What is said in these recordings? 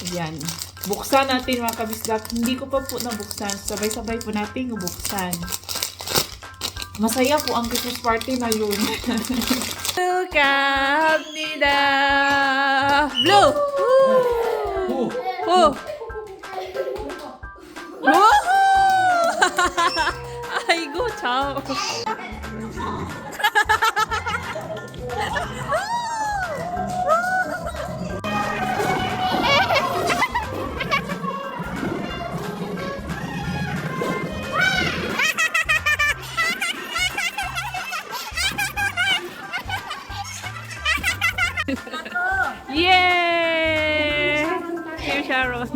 Ayan. Buksan natin mga kabisdak. Hindi ko pa po nabuksan. Sabay-sabay po natin buksan. Masaya po ang Christmas party na yun. Kapnida! Blue! Woo! 아이고 참. 예. 샤론.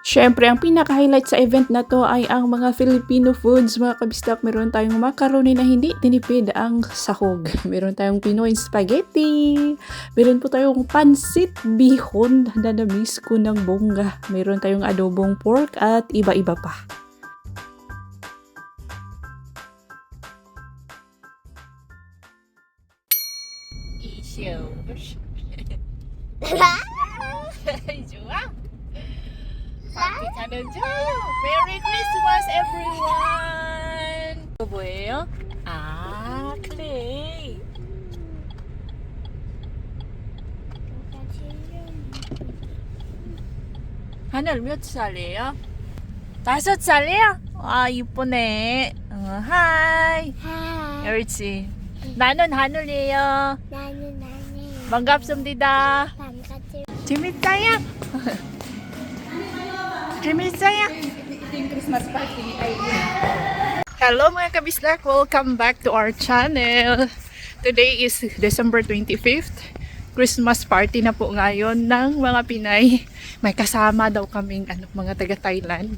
Siyempre, ang pinaka-highlight sa event na to ay ang mga Filipino foods. Mga kabistak, meron tayong macaroni na hindi tinipid ang sahog. Meron tayong Pinoy spaghetti. Meron po tayong pansit bihon na na-miss ko ng bongga. Meron tayong adobong pork at iba-iba pa. 좋아? 파티 타는 중! Merry Christmas everyone! 이거 뭐예요? 아, 클레이! 하늘 몇 살이에요? 5살이요? 아, 이쁘네. 하이! 하이. 옳지. 나는 하늘이에요. 나는 반갑습니다. 반갑습니다. 재밌어요? 재밌어요? Christmas party ay Hello mga kabisdak! Welcome back to our channel. Today is December 25th. Christmas party na po ngayon ng mga Pinay. May kasama daw kaming mga taga-Thailand.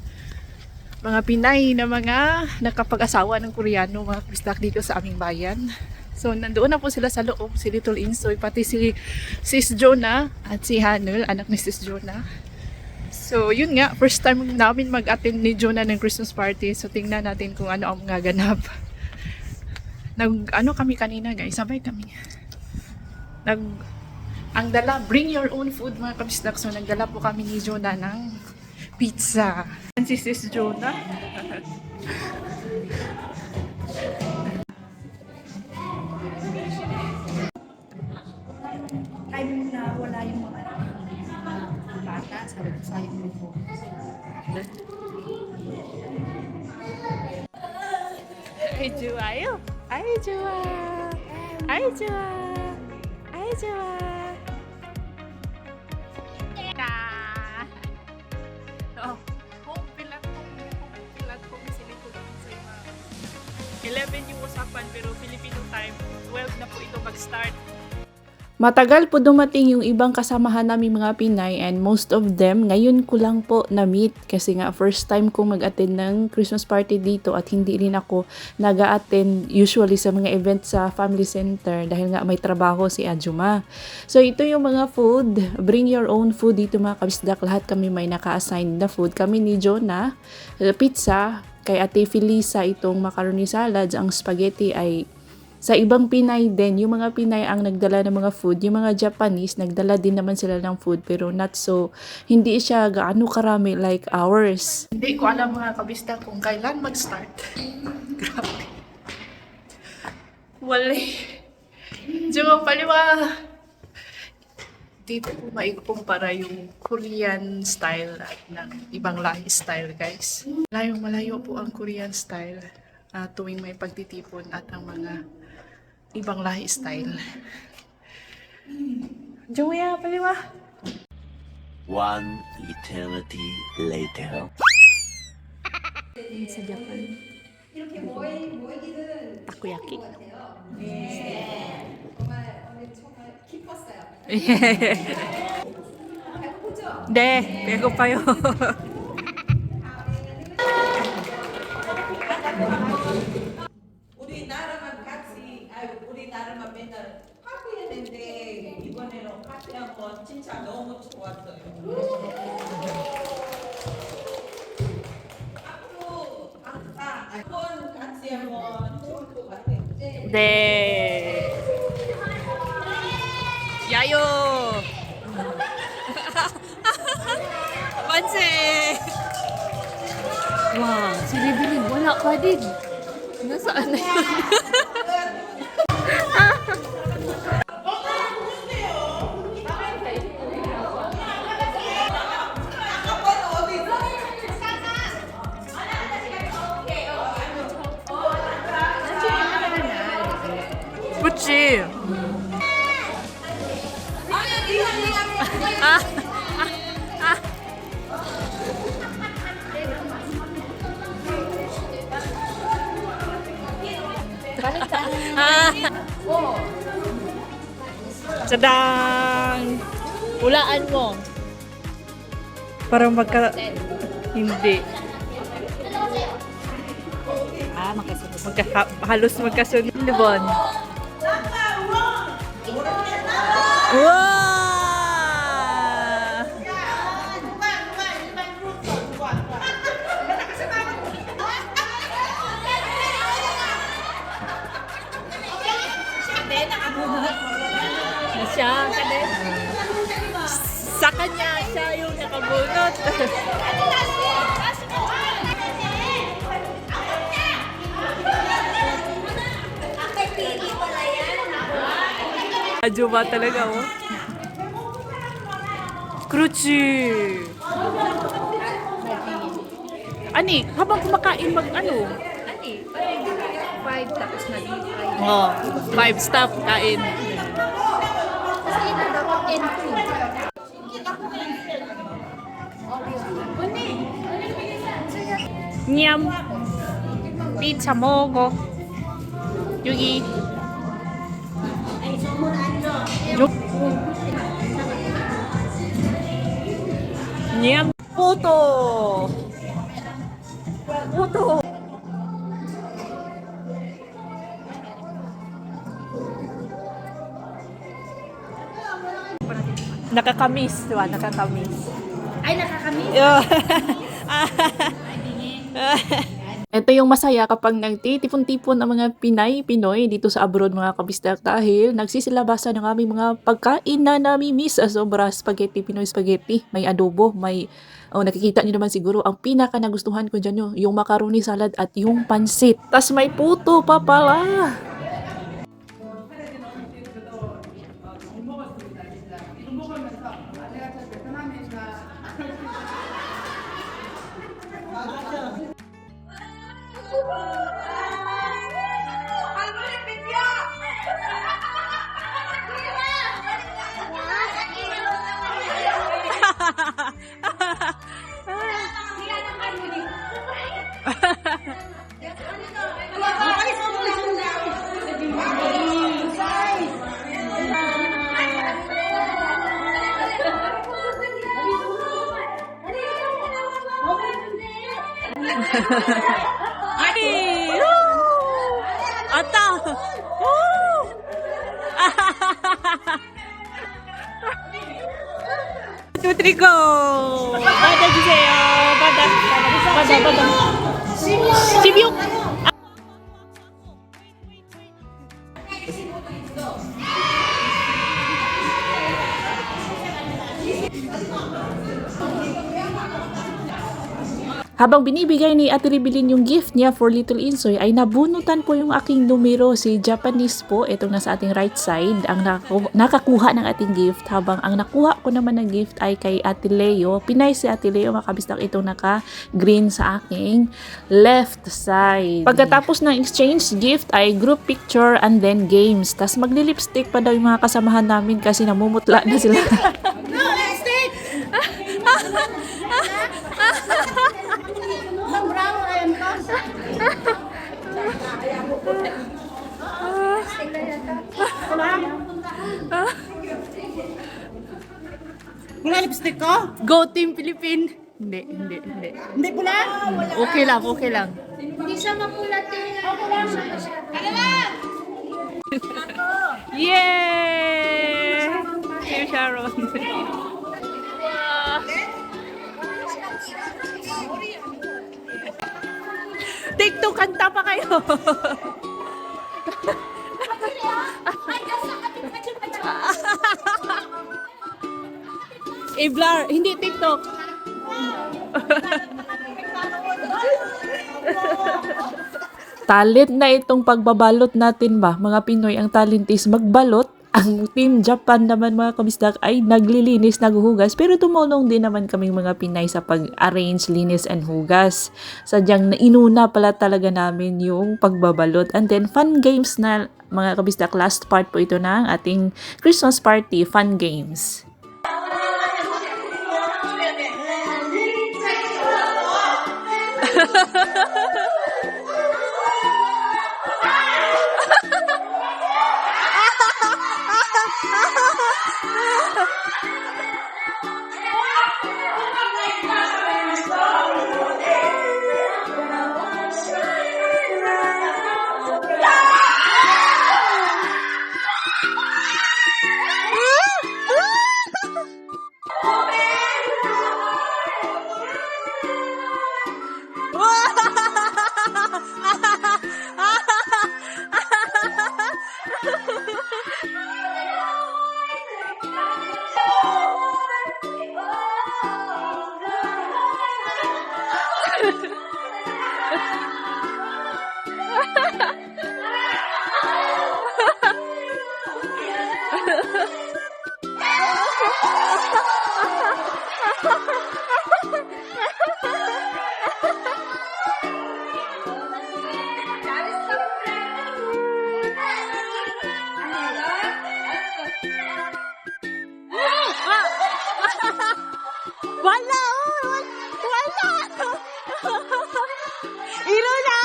Mga Pinay na mga nakapag-asawa ng Koreano, mga kabisdak dito sa aming bayan. So, nandoon na po sila sa loob, si Little Insoy, pati si Sis Jonah at si Hanul, anak ni Sis Jonah. So, yun nga, first time namin mag-attend ni Jonah ng Christmas party. So, tingnan natin kung ano ang mga ganap. Kami kanina, guys, sabay kami. Ang dala, bring your own food, mga kabisdak. So, nagdala po kami ni Jonah ng pizza. And si Sis Jonah. time na wala yung mga bata, sabi ko sayang mo po. Ay, 좋아요. Ay, 좋아. Ay, 좋아. Ay, 좋아. Home platform sila po sa 11 yung usapan pero Filipino time 12 na po ito mag-start. Matagal po dumating yung ibang kasamahan namin mga Pinay and most of them ngayon ko lang po na-meet kasi nga first time ko mag-attend ng Christmas party dito at hindi rin ako nag-attend usually sa mga event sa family center dahil nga may trabaho si Ajuma. So ito yung mga food, bring your own food dito mga kabisdak, lahat kami may naka-assign na food. Kami ni Jonah, pizza, kay Ate Felisa itong macaroni salads, ang spaghetti ay sa ibang Pinay din, yung mga Pinay ang nagdala ng mga food, yung mga Japanese, nagdala din naman sila ng food, pero not so, hindi siya gaano karami like ours. Hindi ko alam mga kabista kung kailan mag-start. Grabe. Wali. Diyo paliwa. Dito po maikumpara yung Korean style at ng ibang lahi style, guys. Malayo po ang Korean style tuwing may pagtitipon at ang mga ibang lahi style. Joya, paliwa. One eternity later. Sa Japan. Takoyaki. 네, 배고파요. 우리 나름만 맨날 파티했는데 이번에는 파티한 건 진짜 너무 좋았어요. 앞으로 항상 한번 같이 한번 좋을 것 같아요. 네. 야요. 만세. Wow, si Rebelin, wala pa din. Nasaan na yun? 그치. 아, 아. Tadang! Hulaan mo. Parang Hindi. Makasunod. Halos magkasunod. Libon. Wow! Siya, sa kanya, siya yung nakabunot. Ajuba talaga, oh. Kruchi! Ani, habang kumakain ano? Ani, 5 tapos naging 5. Oh, 5 stop kain. Kasi ito dapat entry. Nyam. Pizza 먹어. 여기. Nyam. Foto. Foto. Nakakamis, diba? Nakakamis. Ay, nakakamiss. Ito yung masaya kapag nagtitipon-tipon ang mga Pinoy dito sa abroad mga kabisdak dahil nagsisilabasan ng aming mga pagkain na nami-miss sobra spaghetti, Pinoy spaghetti. May adobo, may nakikita niyo naman siguro ang pinaka nagustuhan ko dyan yung macaroni salad at yung pansit. Tas may puto pa pala. Ay! Ata! Two, three, go! Bada 주세요. Bada. Sibiyok! Habang binibigay ni Ate Rebelin yung gift niya for Little Insoy, ay nabunutan po yung aking numero. Si Japanese po, itong nasa ating right side, ang nakakuha ng ating gift. Habang ang nakuha ko naman ng gift ay kay Ate Leo. Pinay si Ate Leo, makabistak itong naka-green sa aking left side. Pagkatapos ng exchange gift ay group picture and then games. Tas magli-lipstick pa daw yung mga kasamahan namin kasi namumutla na sila. Wala lipstick ko? Go Team Philippine! Hindi. Hindi pula? Okay lang. Hindi siya mapulat eh. Ano lang? Yay! Here, Sharon. Take two, kanta pa kayo. I-blur. Hindi TikTok. Talent na itong pagbabalot natin ba? Mga Pinoy, ang talent is magbalot. Ang Team Japan naman mga kabisdak ay naglilinis, naghuhugas. Pero tumulong din naman kaming mga Pinay sa pag-arrange, linis and hugas. Sadyang inuna pala talaga namin yung pagbabalot. And then fun games na mga kabisdak. Last part po ito ng ating Christmas party, fun games. Wala! Wala! Iro na!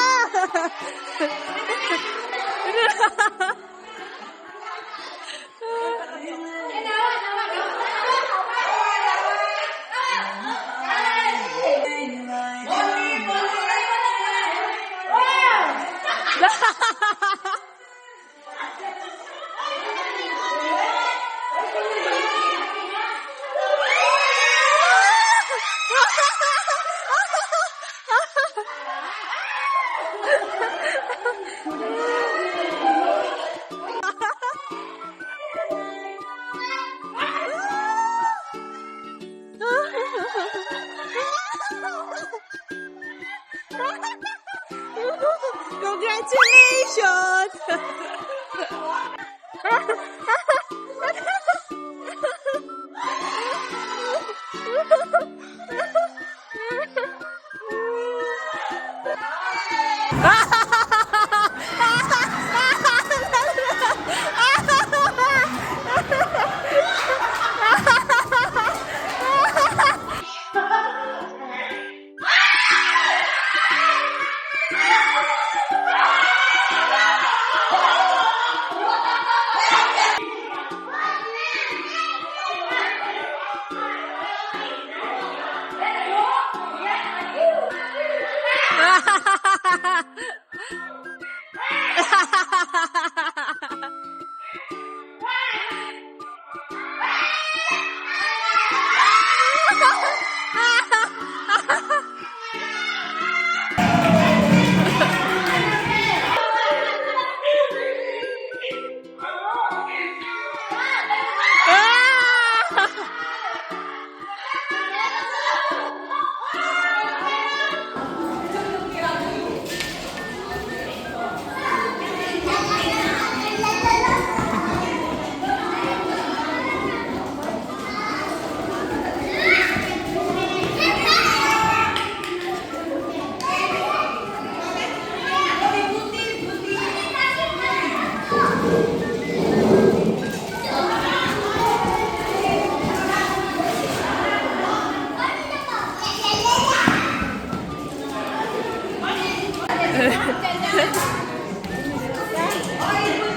Congratulations!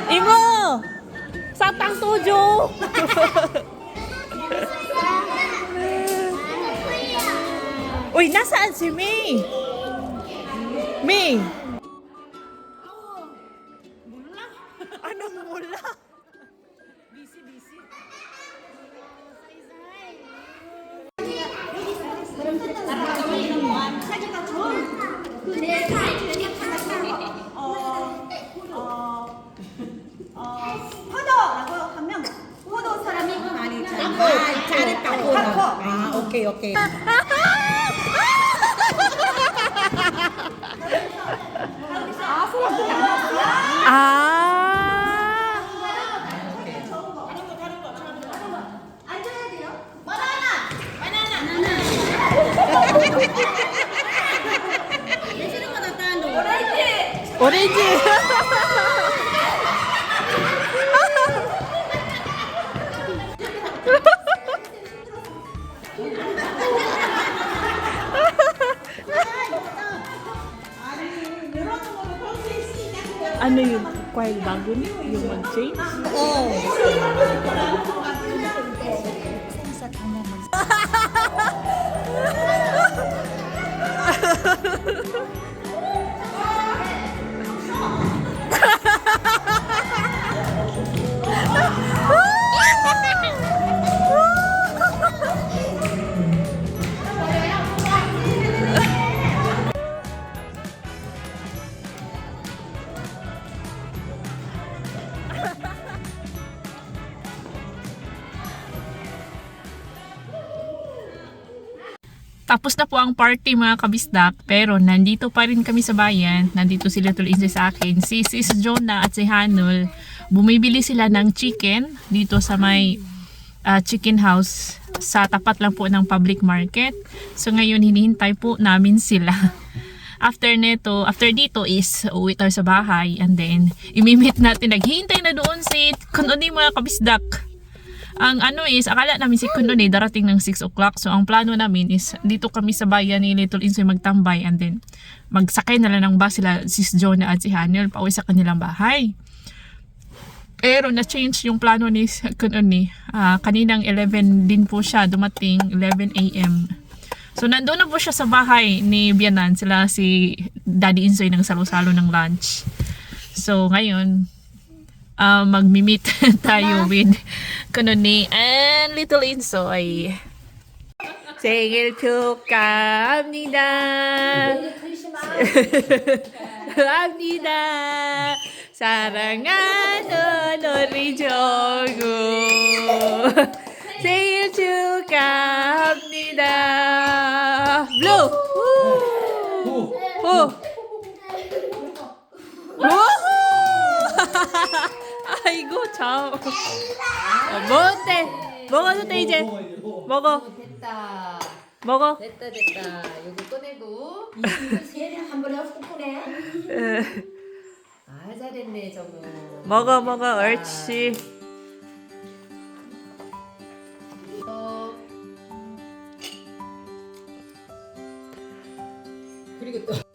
Imo! Satang tujo! Uy, nasaan si May? May! Anong mula? 포도라고 하면 포도 사람이 많이 잘했다고. Okay, okay. 아. 오렌지. Ano yun? While bago niyo? Yung mag-change? Tapos na po ang party mga kabisdak, pero nandito pa rin kami sa bayan. Nandito sila tuloy sa akin. Si Sis Jonah at si Hanul, bumibili sila ng chicken dito sa may chicken house sa tapat lang po ng public market. So ngayon hinihintay po namin sila. After dito is uwi tayo sa bahay and then imimit natin. Naghihintay na doon si Kununi mga kabisdak. Ang ano is, akala namin si Kununi darating ng 6 o'clock. So ang plano namin is dito kami sa bayan ni Little Insoy magtambay and then magsakay na lang ng bus sila Sis Jonah at si Hanel pauwi sa kanilang bahay. Pero na-change yung plano ni Kununi. Kaninang 11 din po siya dumating, 11 a.m. So nandoon na po siya sa bahay ni Bianan, sila si Daddy Insoy ng salo-salo ng lunch. So ngayon mag-meet tayo with Kununi and Little Insoy. 생일 축하합니다. 합니다. 사랑하는 우리 조구. 생일 축하합니다. 블루. 오. 아이고 참. 먹어도 돼 이제. 먹어. 됐다. 먹어. 됐다. 요거 꺼내고. 세를 한 번에 훅 꺼내. 아, 잘했네, 저거. 먹어 옳지. 그리고 또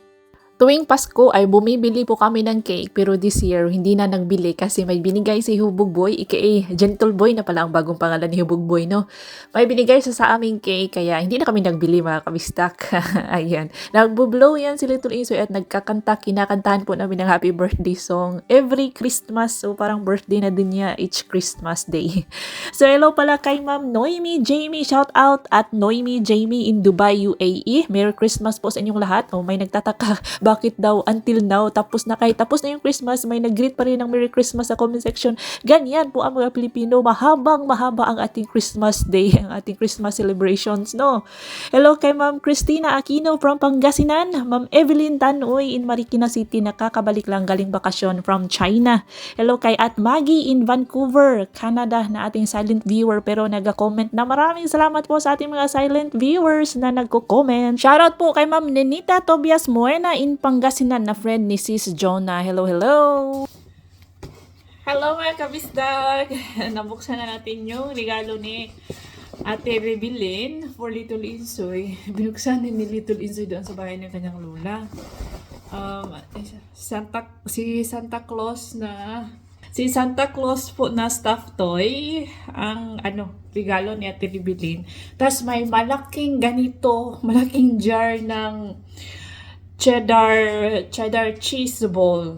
Tuwing Pasko ay bumibili po kami ng cake pero this year hindi na nagbili kasi may binigay si Hubog Boy, aka Gentle Boy na pala ang bagong pangalan ni Hubog Boy, no? May binigay siya sa aming cake kaya hindi na kami nagbili mga kabistak. Ayan. Nagbo-blow yan si Little Insoy at kinakantahan po namin ng happy birthday song every Christmas. So parang birthday na din niya each Christmas day. So hello pala kay Ma'am Noemi Jamie. Shout out at Noemi Jamie in Dubai, UAE. Merry Christmas po sa inyong lahat. Oh, may nagtataka bakit daw until now tapos na kahit tapos na yung Christmas may nag-greet pa rin ng Merry Christmas sa comment section. Ganyan po ang mga Pilipino, mahaba ang ating Christmas day, ang ating Christmas celebrations, no? Hello kay Ma'am Christina Aquino from Pangasinan, Ma'am Evelyn Tanoy in Marikina City, nakakabalik lang galing bakasyon from China. Hello kay at Maggie in Vancouver, Canada na ating silent viewer pero nag-comment na maraming salamat po sa ating mga silent viewers na nagko-comment. Shoutout po kay Ma'am Nenita Tobias Moena in Pangasinan na friend ni Sis Jonah. Hello. Hello mga kabisdag! Nabuksan na natin yung regalo ni Ate Rebilin for Little Insoy. Binuksan ni Little Insoy doon sa bahay ng kanyang lola. Si Santa Claus po na stuffed toy ang regalo ni Ate Rebilin. Tapos may malaking jar ng cheddar cheese ball.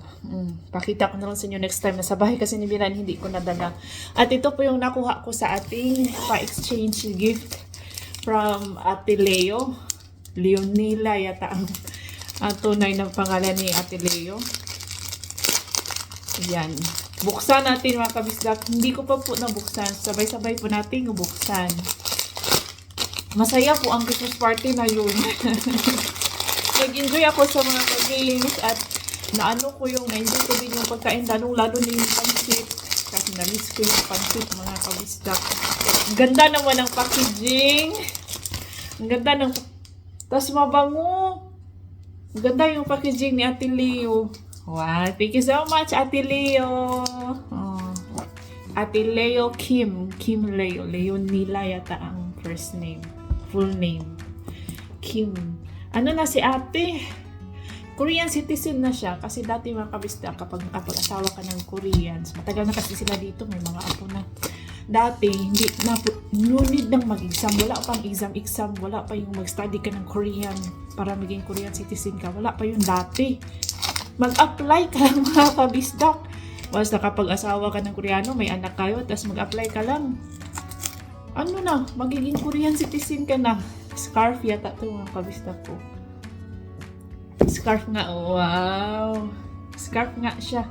Pakita ko na lang sa inyo next time na sa bahay kasi ni Biran hindi ko nadala. At ito po yung nakuha ko sa ating pa-exchange gift from Ate Leo. Leonila yata ang tunay na pangalan ni Ate Leo. Yan. Buksan natin mga kabisdak. Hindi ko pa po nabuksan. Sabay-sabay po natin buksan. masaya po ang Christmas party na yun. Nag-enjoy ako sa mga games at naano ko yung na-enjoy ko din yung pagkain lalo na yung pansit. Kasi na-miss ko yung pansit mga kabisdak. Ganda naman ang packaging. Ang ganda ng tas mabango. Ang ganda yung packaging ni Ate Leo. Wow, thank you so much Ate Leo. Oh. Ate Leo Kim Leo. Leonila yata ang first name. Full name. Kim. Ano na si ate? Korean citizen na siya kasi dati mga kabisda kapag nakapag-asawa ka ng Koreans, matagal na kasi sila dito, may mga apo na. Dati, hindi na, no need nang mag-exam, wala pang exam, wala pa yung mag-study ka ng Korean para maging Korean citizen ka, wala pa yun dati. Mag-apply ka lang mga kabisda. Once nakapag-asawa ka ng Koreano, may anak kayo, tapos mag-apply ka lang. Ano na, magiging Korean citizen ka na. Scarf yata ito mga kabisda ko. Scarf nga, wow. Scarf nga siya.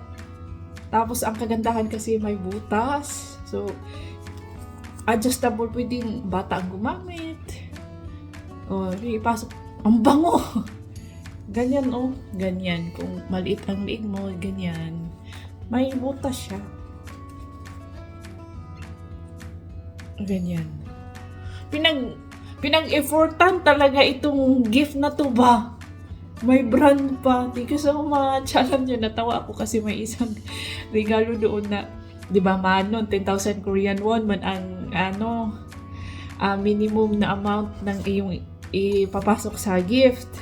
Tapos ang kagandahan kasi may butas. So, adjustable, pwedeng bata ang gumamit. O, ipasok. Ang bango! Ganyan ganyan. Kung maliit ang liig mo, ganyan. May butas siya. Ganyan. Pinag-effortan talaga itong gift na to ba? May brand pa. Thank you so much. Alam nyo, natawa ako kasi may isang regalo doon na, di ba, manon, 10,000 Korean won man ang, minimum na amount ng iyong ipapasok sa gift.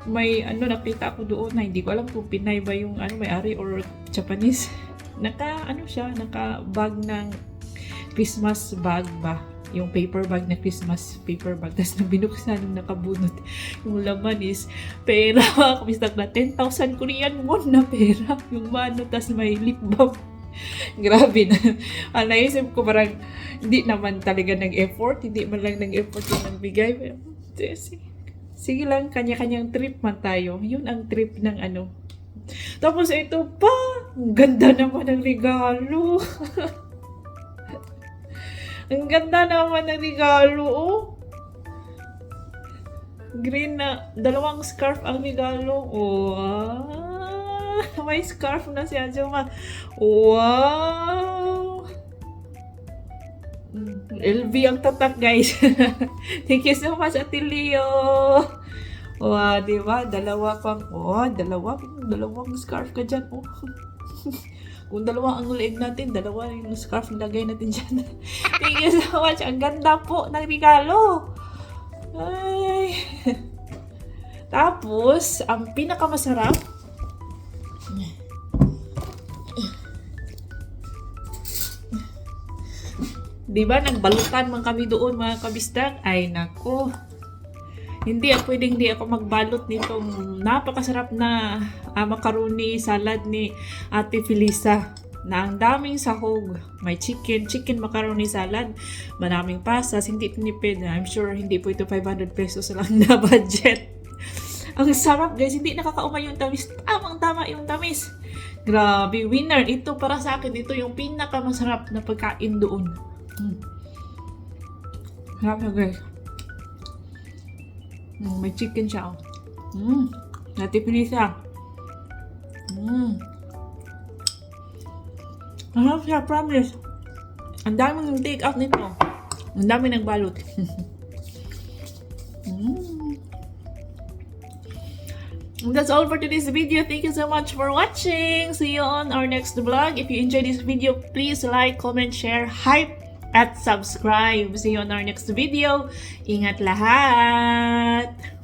May, nakita ko doon na hindi ko alam kung Pinay ba yung, may-ari or Japanese. Naka-bag ng Christmas bag ba? Yung paper bag na Christmas paper bag. Tapos nang binuksan yung nakabunot, yung laman is pera. Kumistak na 10,000 Korean won na pera. Yung mano, tapos may lip balm. Grabe na. Naisip ko parang hindi naman talaga nag-effort. Hindi man lang nag-effort yung nagbigay. Pero, sige lang, kanya-kanyang trip man tayo. Yun ang trip ng Tapos ito pa, ang ganda naman ng regalo. Ang ganda naman ng regalo, Green na, 2 scarf ang regalo. Wow! May scarf na si Ajuma. Wow! LV ang tatak, guys. Thank you so much, Ate Leo. Wow, diba? Dalawang scarf ka dyan, Kung 2 ang leeg natin, 2 yung scarf nilagay natin dyan. Thank you so much. Ang ganda po ng regalo. Ay. Tapos, ang pinakamasarap, diba, nagbalutan man kami doon mga kabistag. Ay, nako. Hindi ako magbalot nitong napakasarap na macaroni salad ni Ate Felisa na ang daming sahog. May chicken macaroni salad, maraming pastas, hindi tinipid. I'm sure hindi po ito 500 pesos lang na budget. Ang sarap, guys, hindi nakakaumay yung tamis. Tamang-tama yung tamis. Grabe, winner. Ito para sa akin, ito yung pinakamasarap na pagkain doon. Grabe, guys. May chicken siya. Natipili siya. Masarap siya, promise. Ang daming take out nito. Ang daming nagbalot. And that's all for today's video. Thank you so much for watching. See you on our next vlog. If you enjoyed this video, please like, comment, share, hype, at subscribe. See you on our next video. Ingat lahat!